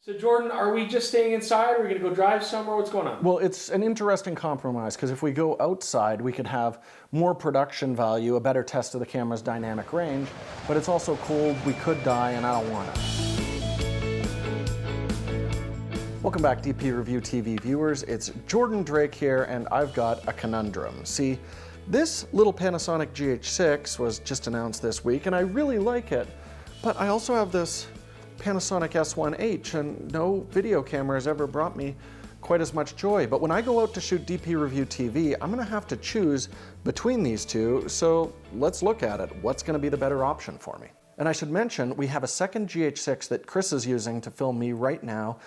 So Jordan, are we just staying inside? Are we going to go drive somewhere? What's going on? Well, it's an interesting compromise because if we go outside, we could have more production value, a better test of the camera's dynamic range, but it's also cold, we could die, and I don't want it. Welcome back, DP Review TV viewers. It's Jordan Drake here, and I've got a conundrum. See, this little Panasonic GH6 was just announced this week, and I really like it, but I also have this Panasonic S1H, and no video camera has ever brought me quite as much joy. But when I go out to shoot DP Review TV, I'm gonna have to choose between these two, so let's look at it. What's gonna be the better option for me? And I should mention, we have a second GH6 that Chris is using to film me right now,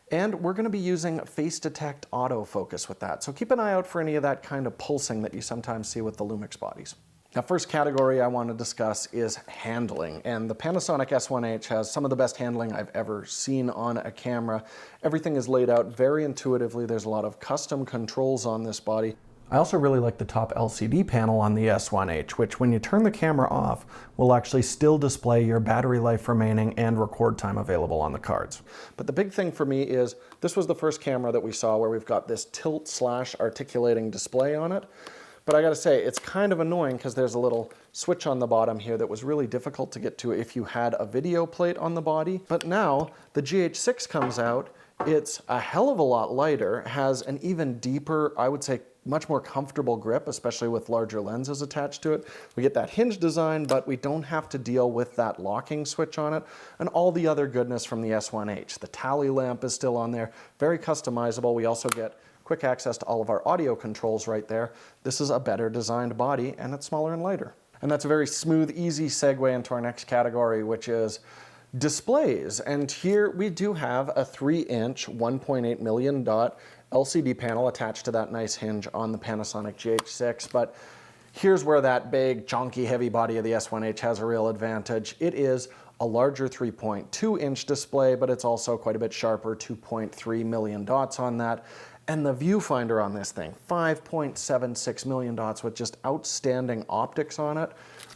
and we're gonna be using face detect autofocus with that. So keep an eye out for any of that kind of pulsing that you sometimes see with the Lumix bodies. Now, first category I want to discuss is handling, and the Panasonic S1H has some of the best handling I've ever seen on a camera. Everything is laid out very intuitively. There's a lot of custom controls on this body. I also really like the top LCD panel on the S1H, which when you turn the camera off, will actually still display your battery life remaining and record time available on the cards. But the big thing for me is, this was the first camera that we saw where we've got this tilt/articulating display on it. But I gotta say, it's kind of annoying because there's a little switch on the bottom here that was really difficult to get to if you had a video plate on the body. But now the GH6 comes out, it's a hell of a lot lighter, has an even deeper, I would say, much more comfortable grip, especially with larger lenses attached to it. We get that hinge design, but we don't have to deal with that locking switch on it and all the other goodness from the S1H. The tally lamp is still on there, very customizable. We also get quick access to all of our audio controls right there. This is a better designed body, and it's smaller and lighter. And that's a very smooth, easy segue into our next category, which is displays. And here we do have a 3-inch 1.8 million dot LCD panel attached to that nice hinge on the Panasonic GH6. But here's where that big, chonky, heavy body of the S1H has a real advantage. It is a larger 3.2-inch display, but it's also quite a bit sharper, 2.3 million dots on that. And the viewfinder on this thing, 5.76 million dots with just outstanding optics on it,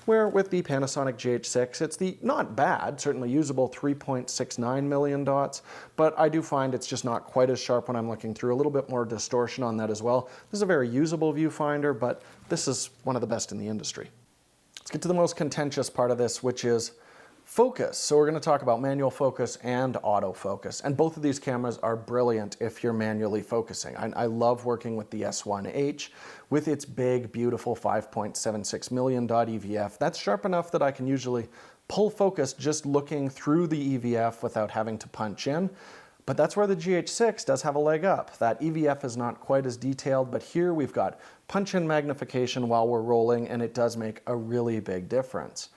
where with the Panasonic GH6, it's the not bad, certainly usable 3.69 million dots, but I do find it's just not quite as sharp when I'm looking through, a little bit more distortion on that as well. This is a very usable viewfinder, but this is one of the best in the industry. Let's get to the most contentious part of this, which is focus. So we're going to talk about manual focus and autofocus, and both of these cameras are brilliant if you're manually focusing. I love working with the S1H with its big, beautiful 5.76 million dot EVF. That's sharp enough that I can usually pull focus just looking through the EVF without having to punch in. But that's where the GH6 does have a leg up. That EVF is not quite as detailed, but here we've got punch-in magnification while we're rolling, and it does make a really big difference.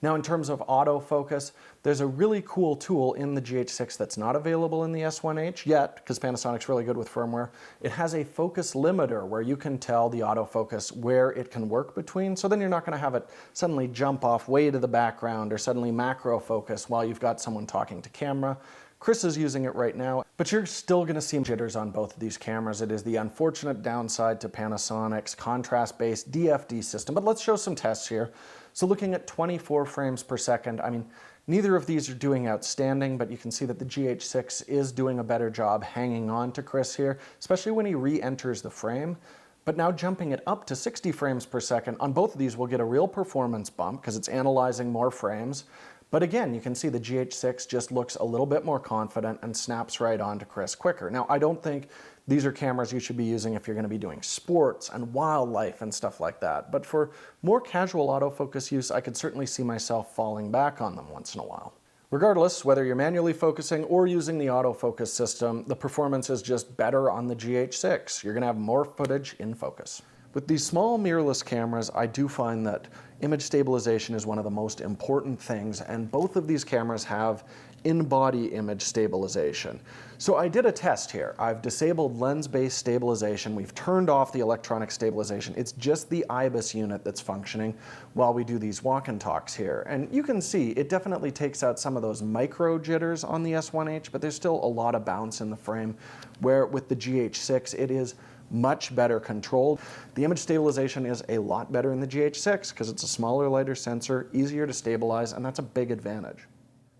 Now, in terms of autofocus, there's a really cool tool in the GH6 that's not available in the S1H yet, because Panasonic's really good with firmware. It has a focus limiter where you can tell the autofocus where it can work between, so then you're not going to have it suddenly jump off way to the background or suddenly macro focus while you've got someone talking to camera. Chris is using it right now, but you're still going to see jitters on both of these cameras. It is the unfortunate downside to Panasonic's contrast-based DFD system, but let's show some tests here. So looking at 24 frames per second, I mean, neither of these are doing outstanding, but you can see that the GH6 is doing a better job hanging on to Chris here, especially when he re-enters the frame. But now jumping it up to 60 frames per second, on both of these we'll get a real performance bump because it's analyzing more frames. But again, you can see the GH6 just looks a little bit more confident and snaps right onto Chris quicker. Now, I don't think these are cameras you should be using if you're going to be doing sports and wildlife and stuff like that. But for more casual autofocus use, I could certainly see myself falling back on them once in a while. Regardless, whether you're manually focusing or using the autofocus system, the performance is just better on the GH6. You're going to have more footage in focus. With these small mirrorless cameras, I do find that image stabilization is one of the most important things, and both of these cameras have in-body image stabilization. So I did a test here. I've disabled lens-based stabilization. We've turned off the electronic stabilization. It's just the IBIS unit that's functioning while we do these walk and talks here. And you can see it definitely takes out some of those micro jitters on the S1H, but there's still a lot of bounce in the frame, where with the GH6 it is much better controlled. The image stabilization is a lot better in the GH6 because it's a smaller, lighter sensor, easier to stabilize, and that's a big advantage.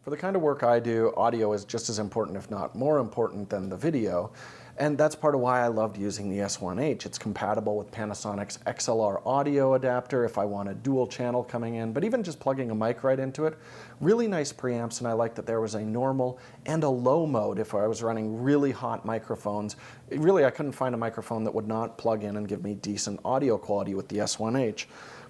For the kind of work I do, audio is just as important, if not more important, than the video. And that's part of why I loved using the S1H. It's compatible with Panasonic's XLR audio adapter if I want a dual channel coming in, but even just plugging a mic right into it, really nice preamps, and I like that there was a normal and a low mode if I was running really hot microphones. Really, I couldn't find a microphone that would not plug in and give me decent audio quality with the S1H.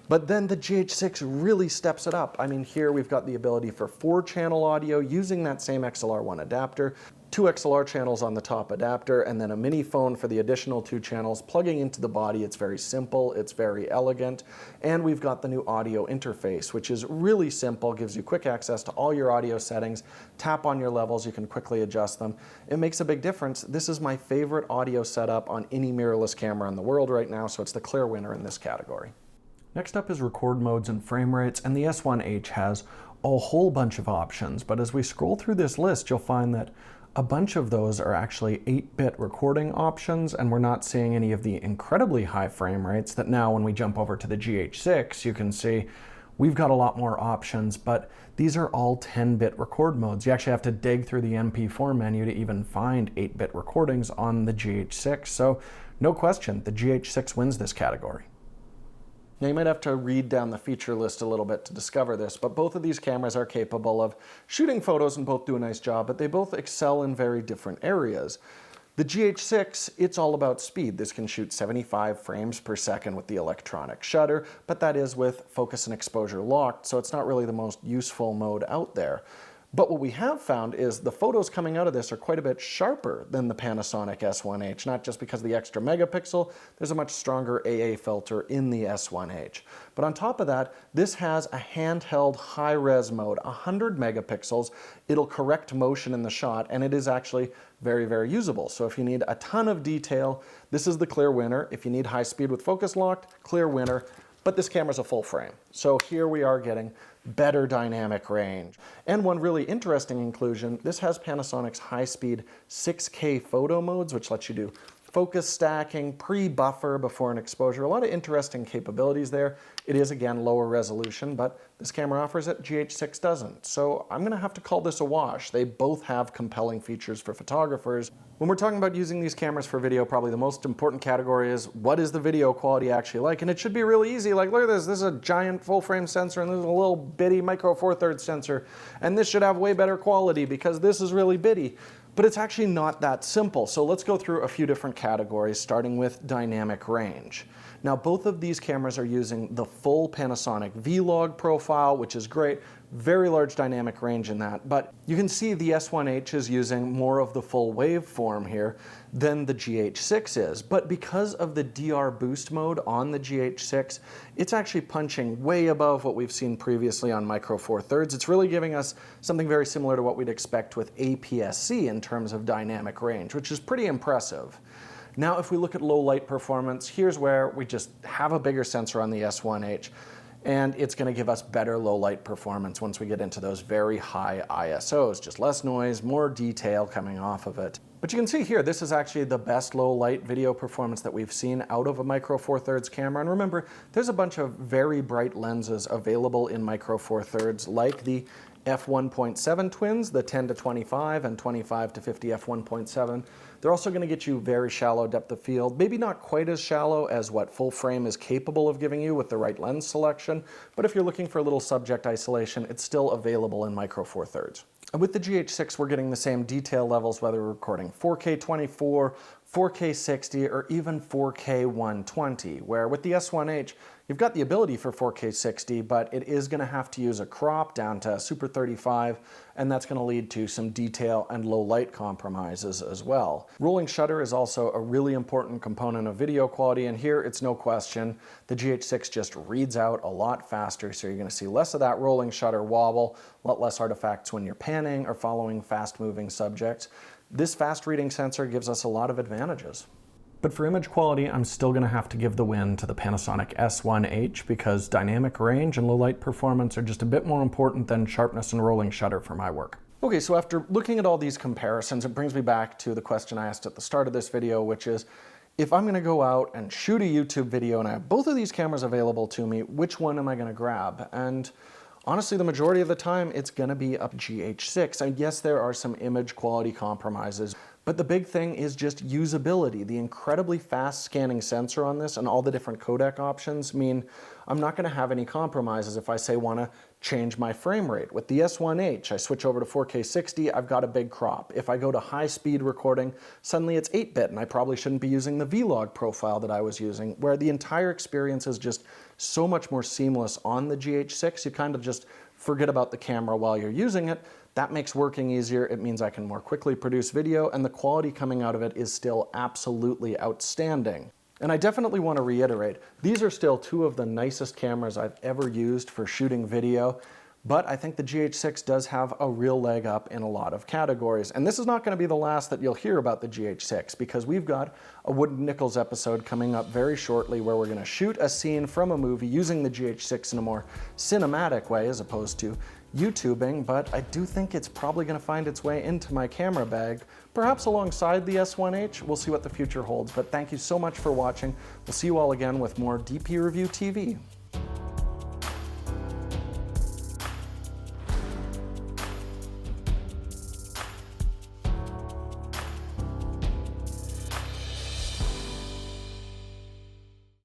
But then the GH6 really steps it up. I mean, here we've got the ability for 4-channel audio using that same XLR1 adapter, 2 XLR channels on the top adapter, and then a mini phone for the additional 2 channels plugging into the body. It's very simple, it's very elegant, and we've got the new audio interface, which is really simple, gives you quick access to all your audio settings. Tap on your levels, you can quickly adjust them. It makes a big difference. This is my favorite audio setup on any mirrorless camera in the world right now, so it's the clear winner in this category. Next up is record modes and frame rates, and the S1H has a whole bunch of options, but as we scroll through this list, you'll find that a bunch of those are actually 8-bit recording options, and we're not seeing any of the incredibly high frame rates that now when we jump over to the GH6, you can see we've got a lot more options, but these are all 10-bit record modes. You actually have to dig through the MP4 menu to even find 8-bit recordings on the GH6, so no question, the GH6 wins this category. Now you might have to read down the feature list a little bit to discover this, but both of these cameras are capable of shooting photos and both do a nice job, but they both excel in very different areas. The GH6, it's all about speed. This can shoot 75 frames per second with the electronic shutter, but that is with focus and exposure locked, so it's not really the most useful mode out there. But what we have found is the photos coming out of this are quite a bit sharper than the Panasonic S1H, not just because of the extra megapixel, there's a much stronger AA filter in the S1H. But on top of that, this has a handheld high-res mode, 100 megapixels. It'll correct motion in the shot, and it is actually very, very usable. So if you need a ton of detail, this is the clear winner. If you need high speed with focus locked, clear winner. But this camera's a full frame. So here we are getting better dynamic range. And one really interesting inclusion, this has Panasonic's high-speed 6K photo modes, which lets you do focus stacking, pre-buffer before an exposure. A lot of interesting capabilities there. It is, again, lower resolution, but this camera offers it, GH6 doesn't. So I'm gonna have to call this a wash. They both have compelling features for photographers. When we're talking about using these cameras for video, probably the most important category is what is the video quality actually like? And it should be really easy. Like, look at this. This is a giant full-frame sensor, and this is a little bitty micro four thirds sensor. And this should have way better quality because this is really bitty. But it's actually not that simple. So let's go through a few different categories, starting with dynamic range. Now, both of these cameras are using the full Panasonic V-Log profile, which is great. Very large dynamic range in that. But you can see the S1H is using more of the full waveform here than the GH6 is. But because of the DR boost mode on the GH6, it's actually punching way above what we've seen previously on Micro Four Thirds. It's really giving us something very similar to what we'd expect with APS-C in terms of dynamic range, which is pretty impressive. Now, if we look at low light performance, here's where we just have a bigger sensor on the S1H, and it's going to give us better low light performance once we get into those very high ISOs. Just less noise, more detail coming off of it. But you can see here, this is actually the best low light video performance that we've seen out of a Micro Four Thirds camera. And remember, there's a bunch of very bright lenses available in Micro Four Thirds, like the f1.7 twins, the 10 to 25 and 25 to 50 f1.7. They're also going to get you very shallow depth of field, maybe not quite as shallow as what full frame is capable of giving you with the right lens selection, but if you're looking for a little subject isolation, it's still available in Micro Four Thirds. And with the GH6, we're getting the same detail levels, whether we're recording 4K 24, 4K 60, or even 4K 120, where with the S1H, you've got the ability for 4K 60, but it is going to have to use a crop down to Super 35, and that's going to lead to some detail and low light compromises as well. Rolling shutter is also a really important component of video quality, and here it's no question, the GH6 just reads out a lot faster, so you're going to see less of that rolling shutter wobble, a lot less artifacts when you're panning or following fast-moving subjects. This fast-reading sensor gives us a lot of advantages. But for image quality, I'm still going to have to give the win to the Panasonic S1H because dynamic range and low light performance are just a bit more important than sharpness and rolling shutter for my work. Okay, so after looking at all these comparisons, it brings me back to the question I asked at the start of this video, which is, if I'm going to go out and shoot a YouTube video and I have both of these cameras available to me, which one am I going to grab? And Honestly, the majority of the time, it's gonna be a GH6. And yes, there are some image quality compromises, but the big thing is just usability. The incredibly fast scanning sensor on this and all the different codec options mean I'm not gonna have any compromises if I say wanna change my frame rate. With the S1H, I switch over to 4K 60, I've got a big crop. If I go to high speed recording, suddenly it's 8-bit and I probably shouldn't be using the Vlog profile that I was using, where the entire experience is just so much more seamless on the GH6. You kind of just forget about the camera while you're using it. That makes working easier. It means I can more quickly produce video, and the quality coming out of it is still absolutely outstanding. And I definitely want to reiterate, these are still two of the nicest cameras I've ever used for shooting video, but I think the GH6 does have a real leg up in a lot of categories. And this is not going to be the last that you'll hear about the GH6, because we've got a Wooden Nickels episode coming up very shortly where we're going to shoot a scene from a movie using the GH6 in a more cinematic way as opposed to YouTubing, but I do think it's probably going to find its way into my camera bag, perhaps alongside the S1H. We'll see what the future holds, but thank you so much for watching. We'll see you all again with more DP Review TV.